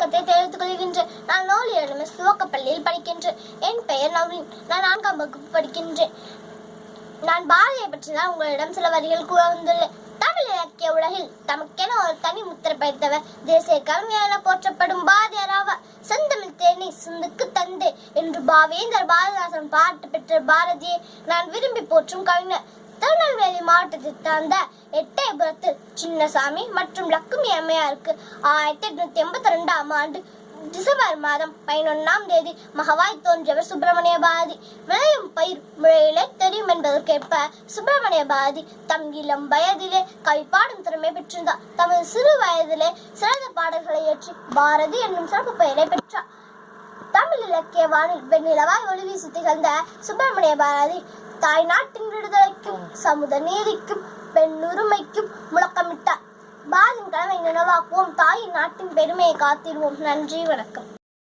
வணக்கத்தை தெரிவித்துக் கொள்கின்றேன். நான் நூலியர் துவக்கப்பள்ளியில் படிக்கின்றேன். என் பெயர் நவீன். நான் 4ஆம் வகுப்பு படிக்கின்றேன். நான் பாரதியை பற்றிதான் உங்களிடம் சில வரிகள் கூற வந்துள்ளேன். தமிழ் இலக்கிய உலகில் தமக்கென ஒரு தனி முத்திரை படைத்தவர் தேசிய கவிஞர் என போற்றப்படும் பாரதியார் ஆவார். செந்தமிழ் தேனி சிந்துக்கு தந்தே என்று பாவேந்தர் பாரதிதாசன் பாட்டு பெற்ற பாரதியை நான் விரும்பி போற்றும் கவிஞர். திருநெல்வேலி மாவட்டத்தை சார்ந்த எட்டயபுரத்தில் சின்னசாமி மற்றும் லக்குமி அம்மையாருக்கு 1882ஆம் ஆண்டு டிசம்பர் மாதம் 11ஆம் தேதி மகவாய் தோன்றியவர் சுப்பிரமணிய பாரதி. விளையும் பயிர் முறையிலே தெரியும் என்பதற்கேற்ப சுப்பிரமணிய பாரதி தம் இளம் வயதிலே கவி பாடும் திறமை பெற்றிருந்தார். தமது சிறு வயதிலே சிறந்த பாடல்களை இயற்றி பாரதி என்னும் சிறப்பு பெயரை பெற்றார். தமிழ் இலக்கிய வானில் வெண்ணிலவாய் ஒளி வீசி திகழ்ந்த சுப்பிரமணிய பாரதி தாய் நாட்டின் விடுதலைக்கும் சமூக நீதிக்கும் பெண்ணுரிமைக்கும் முழக்கமிட்டார். பாரதியின் கடமை நினைவாக்குவோம். தாயின் நாட்டின் பெருமையை காத்திடுவோம். நன்றி, வணக்கம்.